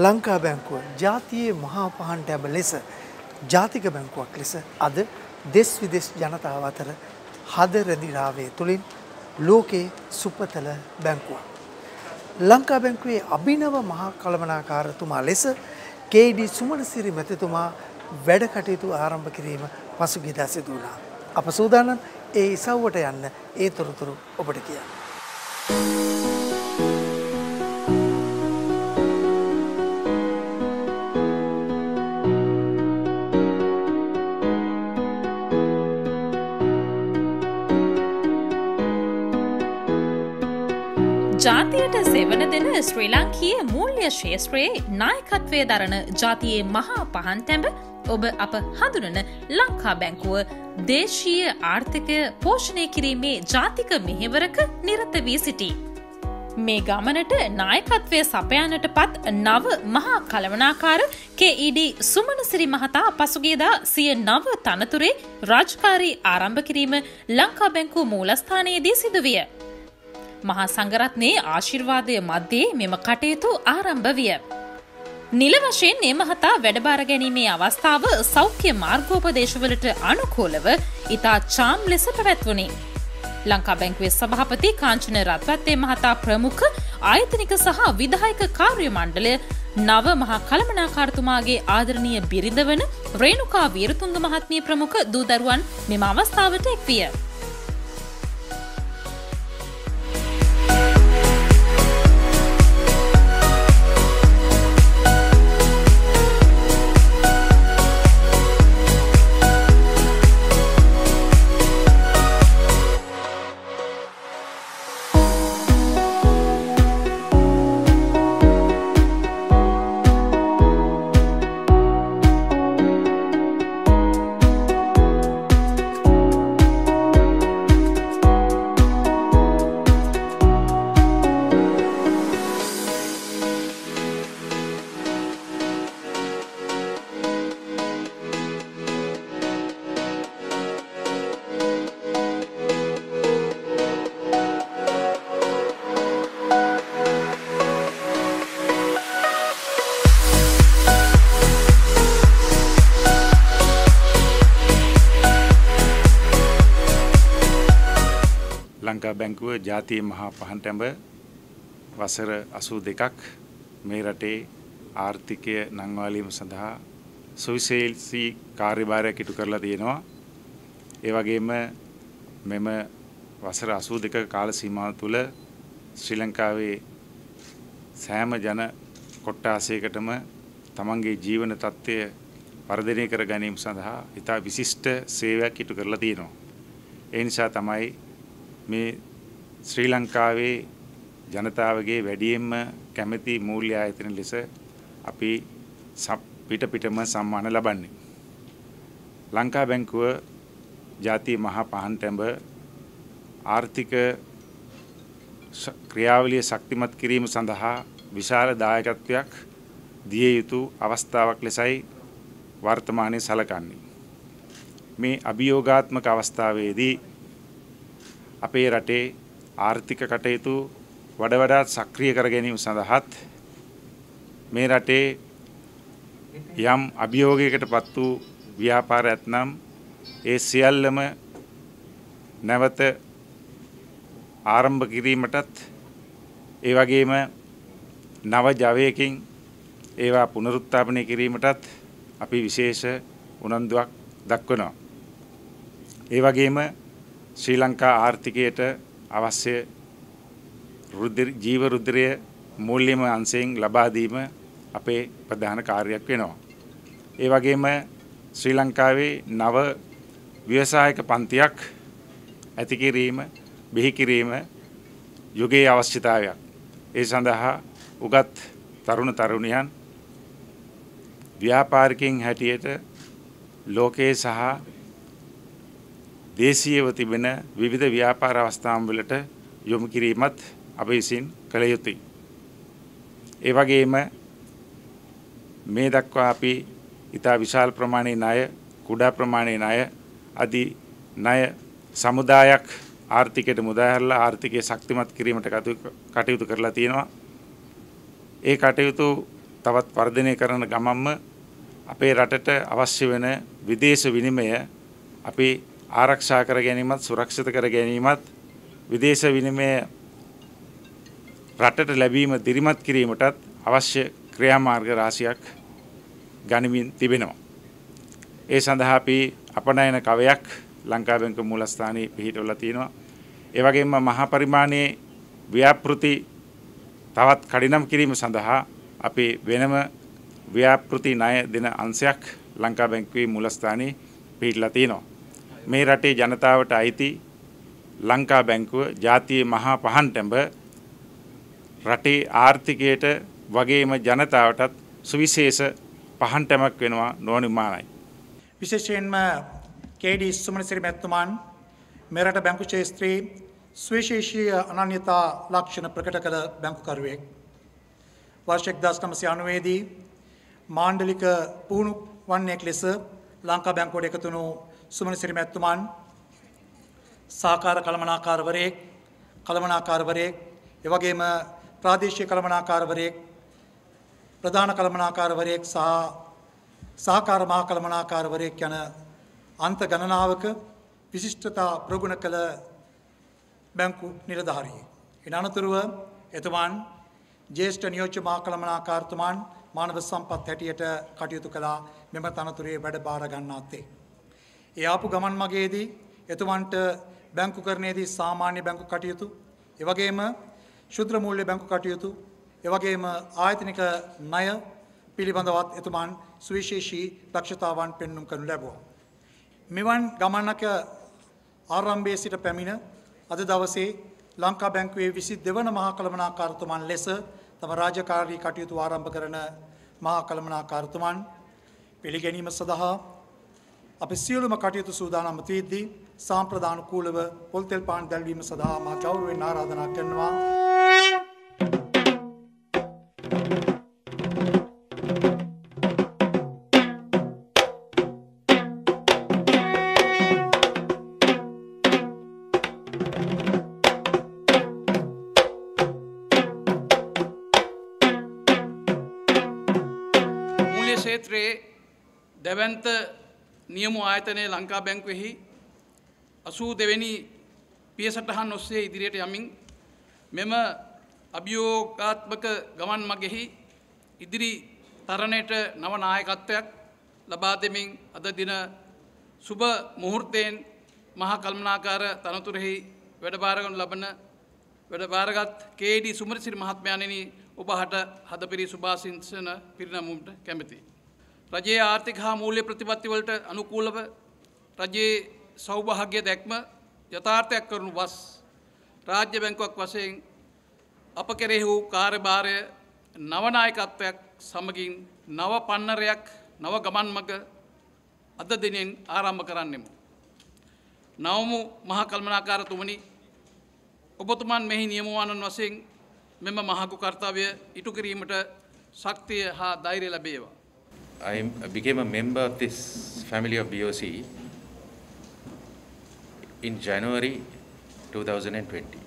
ලංකා බැංකුව ජාතියේ මහා පහන් ටැබ ලෙස ජාතික බැංකුවක් ලෙස අද දෙස් විදෙස් ජනතාව අතර හද රැඳිරාවේ තුලින් ලෝකේ සුපතල බැංකුවක්. ලංකා බැංකුවේ අභිනව මහා කළමනාකාරතුමා ලෙස කේ.ඩී. සුමනසිරි මැතිතුමා වැඩ කටයුතු ආරම්භ කිරීම පසුගියදා සිදු වුණා. අප සූදානම් ඒ ඉසව්වට යන්න ඒ තොරතුරු ඔබට කියන්න. ජාතියට සෙවන දෙන ශ්‍රී ලාංකීය මූල්‍ය ශේෂ්ත්‍රයේ නායකත්වය දරන ජාතියේ මහා පහන් තැඹ ඔබ අප හඳුනන ලංකා බැංකුව දේශීය ආර්ථිකය පෝෂණය කිරීමේ ජාතික මෙහෙවරක නිරත වී සිටී. මේ ගමනට නායකත්වය සපයන්නට පත් නව මහා කළමනාකාර කේ.ඊ.ඩී. සුමනසිරි මහතා පසුගියදා සිය නව තනතුරේ රාජකාරී ආරම්භ කිරීම ලංකා බැංකුව මූලස්ථානයේදී සිදුවිය. මහා සංඝරත්නයේ ආශිර්වාදය මැද්දේ මෙම කටයුතු ආරම්භ විය. නිල වශයෙන් මේ මහතා වැඩබාර ගැනීමේ අවස්ථාව සෞඛ්‍ය මාර්ගෝපදේශවලට අනුකූලව ඉතා චාම් ලෙස පැවැත්වුණි. ලංකා බැංකුවේ සභාපති කාංචන රත්වත්තේ මහතා ප්‍රමුඛ ආයතනික සහ විධායක කාර්ය මණ්ඩලය නව මහා කළමනාකාරතුමාගේ ආදරණීය බිරිඳ වන රේණුකා වීරතුංග මහත්මිය ප්‍රමුඛ දූ දරුවන් මෙම අවස්ථාවට එක්විය. ලංකා බැංකුව ජාතියේ මහා පහන් තැඹ වසර 82ක් මේ රටේ ආර්ථිකය නංවාලීම සඳහා සුවිශේෂී කාර්යභාරයක් ඉටු කරලා තියෙනවා. ඒ වගේම මෙම වසර 82ක කාල සීමාව තුළ ශ්‍රී ලංකාවේ සෑම ජන කොට්ටාසයකටම තමන්ගේ ජීවන තත්ත්වය වර්ධනය කර ගැනීම සඳහා ඉතා විශිෂ්ට සේවයක් ඉටු කරලා තියෙනවා. ඒ නිසා තමයි මේ ශ්‍රී ලංකාවේ ජනතාවගේ වැඩියෙන්ම කැමැති මූල්‍ය ආයතන ලෙස අපි පිටම සම්මාන ලබන්නේ. ලංකා බැංකුව ජාතිය මහා පහන් තැඹ ආර්ථික ක්‍රියාවලිය ශක්තිමත් කිරීම සඳහා විශාල දායකත්වයක් දිය යුතු අවස්ථාවක් ලෙසයි වර්තමානයේ සැලකන්නේ. මේ අභියෝගාත්මක අවස්ථාවේදී අපේ රටේ ආර්ථික කටයුතු වඩාත් සක්‍රිය කර ගැනීම සඳහාත් මේ රටේ යම් අභියෝගයකට පත් වූ ව්‍යාපාර ඇතනම් ඒ සියල්ලම නැවත ආරම්භ කිරීමටත් ඒ වගේම නව ජවයකින් ඒවා පුනරුත්ථාපනය කිරීමටත් අපි විශේෂ උනන්දුවක් දක්වනවා. ඒ වගේම ශ්‍රී ලංකා ආර්ථිකයට අවශ්‍ය ජීව රුධිරය මූල්‍යම අංශයෙන් ලබා දීම අපේ ප්‍රධාන කාර්යයක් වෙනවා. ඒ වගේම ශ්‍රී ලංකාවේ නව ව්‍යවසායක පන්තියක් ඇති කිරීම, බිහි කිරීම යුගයේ අවශ්‍යතාවයක්. ඒ සඳහා උගත් තරුණ තරුණියන් ව්‍යාපාරිකයන් හැටියට ලෝකයේ සහ දේශීයව තිබෙන විවිධ ව්‍යාපාර අවස්ථාන් වලට යොමු කිරීමත් අප විසින් කළ යුතුයි. ඒ වගේම මේ දක්වා අපි ඉතා විශාල ප්‍රමාණයේ ණය, කුඩා ප්‍රමාණයේ ණය, আদি ණය සමුදායක් ආර්ථිකයට මුදා හැරලා ආර්ථිකය ශක්තිමත් කිරීමට කටයුතු කරලා තියෙනවා. ඒ කටයුතු තවත් වර්ධනය කරන ගමන්ම අපේ රටට අවශ්‍ය වෙන විදේශ විනිමය අපි ආරක්ෂා කර ගැනීමත් සුරක්ෂිත කර ගැනීමත් විදේශ විනිමය රටට ලැබීම දිරිමත් කිරීමටත් අවශ්‍ය ක්‍රියාමාර්ග රාශියක් ගනිමින් තිබෙනවා. ඒ සඳහා අපි අපනයන කවයක් ලංකා බැංකුව මූලස්ථානයේ පිහිටවලා තියෙනවා. ඒ වගේම මහා පරිමාණයේ ව්‍යාපෘති තවත් කඩිනම් කිරීම සඳහා අපි වෙනම ව්‍යාපෘති ණය දෙන අංශයක් ලංකා බැංකුවේ මූලස්ථානයේ පිහිටලා තියෙනවා. මේ රටේ ජනතාවට අයිති ලංකා බැංකුව ජාතියේ මහා පහන් ටැඹ රටේ ආර්ථිකයට වගේම ජනතාවටත් සුවිශේෂ පහන් ටැමක් වෙනවා නොඅනුමානයි. විශේෂයෙන්ම කේ.ඩී. සුමනසිරි මැතිතුමන් මෙරට බැංකු ක්ෂේත්‍රයේ සුවිශේෂීය අනන්‍යතා ලක්ෂණ ප්‍රකට කළ බැංකුකරුවෙක්. වර්ෂ 1990 දී මාණ්ඩලික පුහුණු වන්නේක් ලෙස ලංකා බැංකුවට එකතු වුණු සුමනසිරි මැතිතුමන් සහකාර කළමනාකාරවරයෙක් එවැගේම ප්‍රාදේශීය කළමනාකාරවරයෙක් ප්‍රධාන කළමනාකාරවරයෙක් සහ සහකාර මහා කළමනාකාරවරයෙක් යන අන්ත ගණනාවක විශිෂ්ටතා ප්‍රගුණ කළ බැංකු නිලධාරියෙක්. ඉන් අනතුරුව එතුමන් ජ්‍යෙෂ්ඨ නියෝජ්‍ය මහා කළමනාකාරතුමන් මානව සම්පත් හැටියට කටයුතු කළා මෙම තනතුරේ වැඩ බාර ගන්නාත්තේ. ඒ ආපු ගමන් මගේදී එතුමන්ට බැංකුකරණයේදී සාමාන්‍ය බැංකු කටයුතු එවැගේම ශුද්‍ර මූල්‍ය බැංකු කටයුතු එවැගේම ආයතනික ණය පිළිබඳවත් එතුමන් සුවිශේෂී දක්ෂතාවන් පෙන්눔 කරනු ලැබුවා. මෙවන් ගමනක ආරම්භයේ සිට පැමිණ අද දවසේ ලංකා බැංකුවේ 22 වන මහා කළමනාකාරතුමන් ලෙස තම රාජකාරී කටයුතු ආරම්භ කරන මහා කළමනාකාරතුමන් පිළිගැනීම සඳහා අපි සියලුම කටයුතු සූදානම් වීදී සාම්ප්‍රදානුකූලව පොල්තෙල් පාන් දැල්වීම සඳහා මා ගෞරවයෙන් ආරාධනා කරනවා. මූල්‍ය ක්ෂේත්‍රයේ දැවැන්ත නියම ආයතනයේ ලංකා බැංකුවේහි 82 වෙනි පියසටහන් ඔස්සේ ඉදිරියට යමින් මෙම අභියෝගාත්මක ගමන් මගෙහි ඉදිරි තරණයට නව නායකත්වයක් ලබා දෙමින් අද දින සුබ මුහුර්තයෙන් මහා කළමනාකාර තනතුරෙහි වැඩ බාරගත් කේ.ඩී. සුමනසිරි මහත්මයාණෙනි ඔබට හදපිරි සුභාසිංසන පිරිනැමුමට කැමැතියි. රජයේ ආර්ථික හා මූල්‍ය ප්‍රතිපත්ති වලට අනුකූලව රජයේ සෞභාග්‍ය දැක්ම යථාර්ථයක් කරනු වස් රාජ්‍ය බැංකුවක් වශයෙන් අප කෙරෙහි වූ කාර්යභාරය නව නායකත්වයක් සමගින් නව පන්නරයක් නව ගමන් මඟ අද දිනෙන් ආරම්භ කරන්නෙමු. නවමු මහා කළමනාකාරතුමනි ඔබතුමන් මෙහි නියමුවාණන් වශයෙන් මෙම මහඟු කර්තව්‍ය ඉටු කිරීමට ශක්තිය හා ධෛර්යය ලැබේවා. I became a member of this family of BOC in January 2020.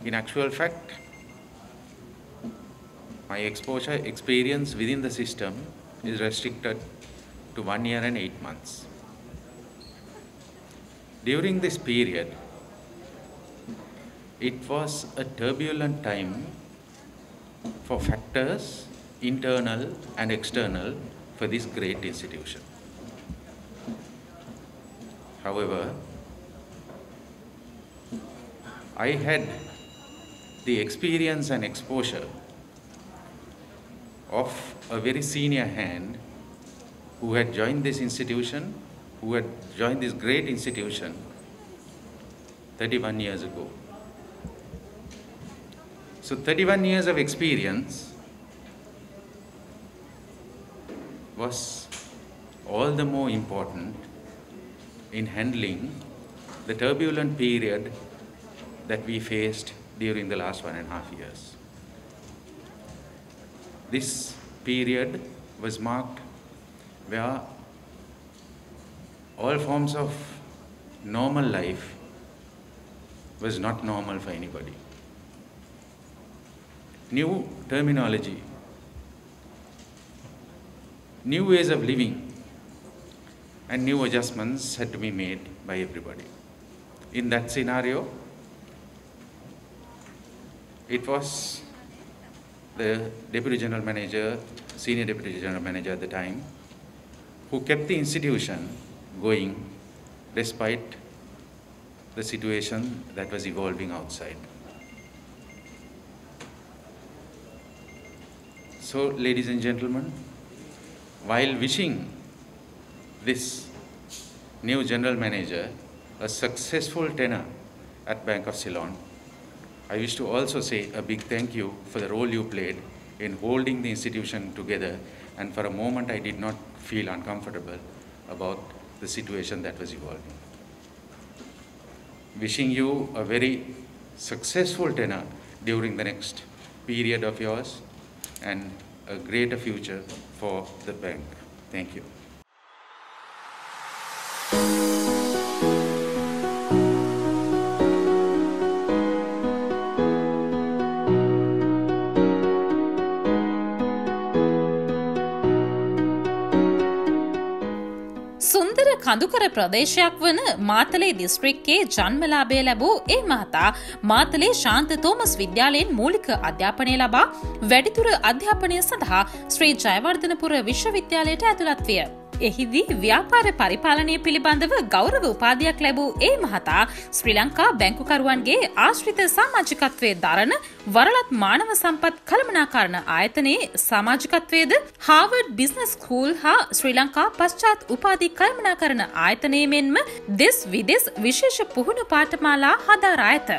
In actual fact, my experience within the system is restricted to 1 year and 8 months. During this period, it was a turbulent time for factors, internal and external, for this great institution. However, I had the experience and exposure of a very senior hand who had joined this institution, who had joined this great institution 31 years ago. So 31 years of experience was all the more important in handling the turbulent period that we faced during the last 1.5 years. This period was marked where all forms of normal life was not normal for anybody. new terminology, new ways of living, and new adjustments had to be made by everybody. In that scenario, it was the Deputy General Manager, Senior Deputy General Manager at the time, who kept the institution going despite the situation that was evolving outside. So, ladies and gentlemen, while wishing this new General Manager a successful tenure at Bank of Ceylon, I wish to also say a big thank you for the role you played in holding the institution together, and for a moment I did not feel uncomfortable about the situation that was evolving. Wishing you a very successful tenure during the next period of yours and a greater future for the bank. Thank you. සුන්දර කඳුකර ප්‍රදේශයක් වන මාතලේ දිස්ත්‍රික්කයේ ජන්මලාභය ලැබූ ඒ මහතා මාතලේ ශාන්ත Thomas විද්‍යාලයෙන් මූලික අධ්‍යාපනය ලබා වැඩිදුර අධ්‍යාපනය සඳහා ශ්‍රී ජයවර්ධනපුර විශ්වවිද්‍යාලයට ඇතුළත් විය. එහිදී ව්‍යාපාර පරිපාලනය පිළිබඳව ගෞරව උපාධියක් ලැබූ ඒ මහතා ශ්‍රී ලංකා බැංකුකරුවන්ගේ ආශ්‍රිත සමාජිකත්වයේ දරන වරලත් මානව සම්පත් කළමනාකරණ ආයතනයේ සමාජිකත්වයේද හාවර්ඩ් බිස්නස් ස්කූල් හා ශ්‍රී ලංකා පශ්චාත් උපාධි කළමනාකරණ ආයතනයේ මෙන්ම දෙස් විදෙස් විශේෂ පුහුණු පාඨමාලා හදාරා ඇත.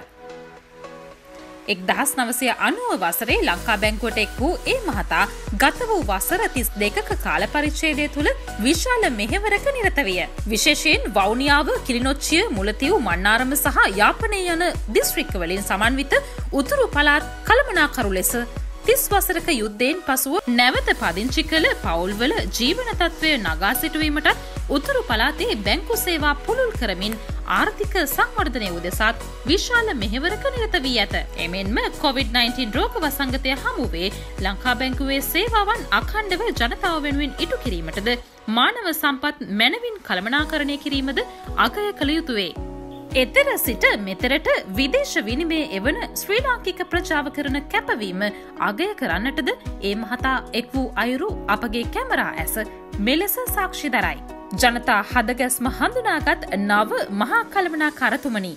1990 වසරේ ලංකා බැංකුවට එක් වූ ඒ මහතා ගත වූ වසර 32ක කාල පරිච්ඡේදය තුළ විශාල මෙහෙවරක නිරත විය. විශේෂයෙන් වවුනියාව, කිලිනොච්චිය, මුලතිව්, මන්නාරම සහ යාපනය යන දිස්ත්‍රික්කවලින් සමන්විත උතුරු පළාත් කළමනාකරු ලෙස 30 වසරක යුද්ධයෙන් පසුව නැවත පදිංචි කළ පවුල්වල ජීවන තත්ත්වය නගා සිටුවීමටත් උතුරු පළාතේ බැංකු සේවා පුළුල් කරමින් ආර්ථික සංවර්ධනය උදෙසාත් විශාල මෙහෙවරක නිරත වී ඇත. එමෙන්ම COVID-19 රෝග වසංගතය හමුවේ ලංකා බැංකුවේ සේවාවන් අඛණ්ඩව ජනතාව වෙනුවෙන් ඉටු කිරීමටද මානව සම්පත් මැනවින් කළමනාකරණය කිරීමද අගය කළ යුතුවේ. එතර සිට මෙතරට විදේශ විනිමය එවන ශ්‍රී ලාංකික ප්‍රජාව කරන කැපවීම අගය කරන්නටද ඒ මහතා එක් වූ අයුරු අපගේ කැමරා ඇස මෙලෙස සාක්ෂි දරයි. ජනතා හදගැස්ම හඳුනාගත් නව මහා කළමනාකරතුමනි.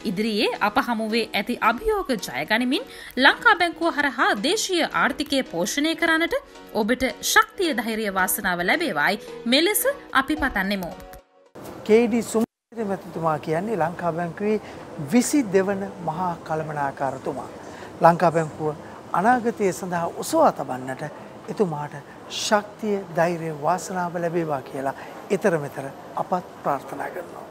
ඉදිරියේ අප හමුවේ ඇති අභියෝග ජයගනිමින් ලංකා බැංකුව හරහා දේශීය ආර්ථිකය පෝෂණය කරන්නට ඔබට ශක්තිය ධෛර්ය වාසනාව ලැබේවායි මෙලෙස අපි පතන්නෙමු. කේ.ඩී. සුමන්තිර මැතිතුමා කියන්නේ ලංකා බැංකුවේ 22 වන මහා කළමනාකාරතුමා. ලංකා බැංකුව අනාගතය සඳහා උසවා තබන්නට එතුමාට ශක්තිය ධෛර්ය වාසනාව ලැබේවා කියලා ඊතර මෙතර අපත් ප්‍රාර්ථනා කරනවා.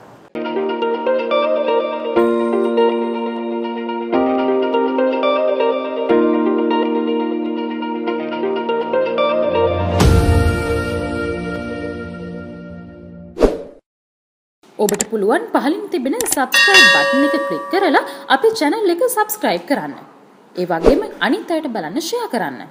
ඔබට පුළුවන් පහලින් තිබෙන subscribe button එක ක්ලික් කරලා අපේ channel එක subscribe කරන්න. ඒ වගේම අනිත් අයට බලන්න share කරන්න.